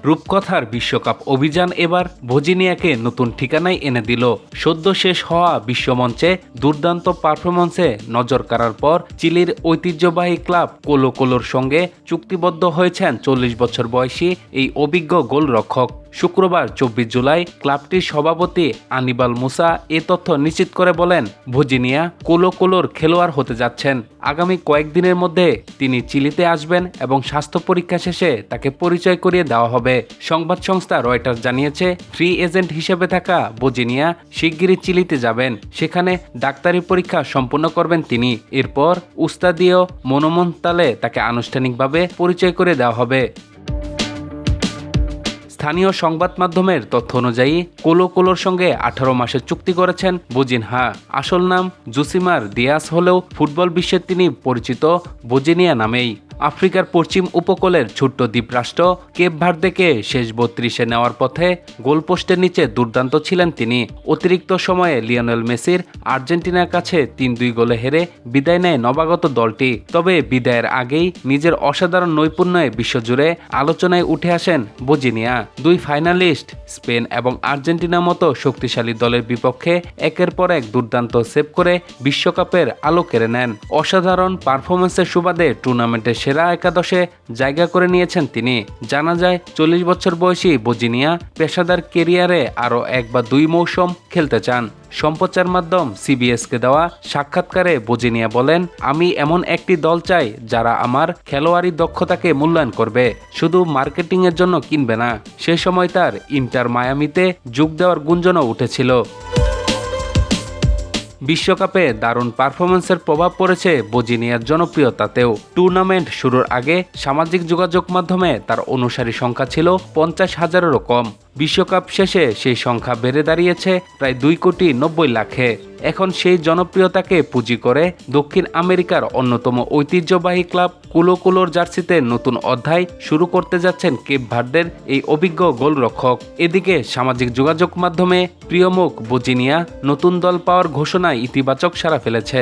রূপকথার বিশ্বকাপ অভিযান এবার ভজিনিয়াকে নতুন ঠিকানায় এনে দিল। সদ্য শেষ হওয়া বিশ্বমঞ্চে দুর্দান্ত পারফরম্যান্সে নজর কাড়ার পর চিলির ঐতিহ্যবাহী ক্লাব কোলো কোলোর সঙ্গে চুক্তিবদ্ধ হয়েছেন 40 বছর বয়সী এই অভিজ্ঞ গোলরক্ষক। শুক্রবার 24 জুলাই ক্লাবটির সভাপতি আনিবাল মুসা এ তথ্য নিশ্চিত করে বলেন, ভজিনিয়া কোলো কোলোর খেলোয়াড় হতে যাচ্ছেন। আগামী কয়েকদিনের মধ্যে তিনি চিলিতে আসবেন এবং স্বাস্থ্য পরীক্ষা শেষে তাকে পরিচয় করিয়ে দেওয়া হবে। সংবাদ সংস্থা রয়টার্স জানিয়েছে, ফ্রি এজেন্ট হিসেবে থাকা ভজিনিয়া শিগগিরই চিলিতে যাবেন। সেখানে ডাক্তারি পরীক্ষা সম্পন্ন করবেন তিনি। এরপর উস্তাদিও মনোমন্তালে তাকে আনুষ্ঠানিকভাবে পরিচয় করে দেওয়া হবে। স্থানীয় সংবাদ মাধ্যমের তথ্য অনুযায়ী কোলো কোলোর সঙ্গে 18 মাসের চুক্তি করেছেন ভজিনহা। আসল নাম জুসিমার দিয়াস হলেও ফুটবল বিশ্বে তিনি পরিচিত ভজিনিয়া নামেই। আফ্রিকার পশ্চিম উপকূলের ছোট্ট দ্বীপরাষ্ট্র কেপ ভার্দেকে শেষ 32-এ নেওয়ার পথে গোলপোস্টের নিচে দুর্দান্ত ছিলেন তিনি। অতিরিক্ত সময়ে লিওনেল মেসির আর্জেন্টিনার কাছে 3-2 গোলে হেরে বিদায় নেয় নবাগত দলটি। তবে বিদায়ের আগেই নিজের অসাধারণ নৈপুণ্যে বিশ্বজুড়ে আলোচনায় উঠে আসেন ভজিনিয়া। দুই ফাইনালিস্ট স্পেন এবং আর্জেন্টিনার মতো শক্তিশালী দলের বিপক্ষে একের পর এক দুর্দান্ত সেভ করে বিশ্বকাপের আলো কেড়ে নেন। অসাধারণ পারফরমেন্সের সুবাদে টুর্নামেন্টের সেরা একাদশে জায়গা করে নিয়েছেন তিনি। জানা যায় 40 বছর বয়সী ভজিনিয়া পেশাদার কেরিয়ারে আরও 1 বা 2 মৌসুম খেলতে চান। সম্প্রচার মাধ্যম সিবিএসকে দেওয়া সাক্ষাৎকারে ভজিনিয়া বলেন, আমি এমন একটি দল চাই যারা আমার খেলোয়াড়ি দক্ষতাকে মূল্যায়ন করবে, শুধু মার্কেটিংয়ের জন্য কিনবে না। সে সময় তার ইন্টার মায়ামিতে যোগ দেওয়ার গুঞ্জনও উঠেছিল। বিশ্বকাপে দারুণ পারফরমেন্সের প্রভাব পড়েছে ভজিনিয়ার জনপ্রিয়তাতেও। টুর্নামেন্ট শুরুর আগে সামাজিক যোগাযোগ মাধ্যমে তার অনুসারী সংখ্যা ছিল 50,000-এরও কম। বিশ্বকাপ শেষে সেই সংখ্যা বেড়ে দাঁড়িয়েছে প্রায় 2,90,00,000-এ। এখন সেই জনপ্রিয়তাকে পুঁজি করে দক্ষিণ আমেরিকার অন্যতম ঐতিহ্যবাহী ক্লাব কোলো কোলোর জার্সিতে নতুন অধ্যায় শুরু করতে যাচ্ছেন কেপ ভার্দের এই অভিজ্ঞ গোলরক্ষক। এদিকে সামাজিক যোগাযোগ মাধ্যমে প্রিয় মুখ ভজিনিয়া নতুন দল পাওয়ার ঘোষণায় ইতিবাচক সাড়া ফেলেছে।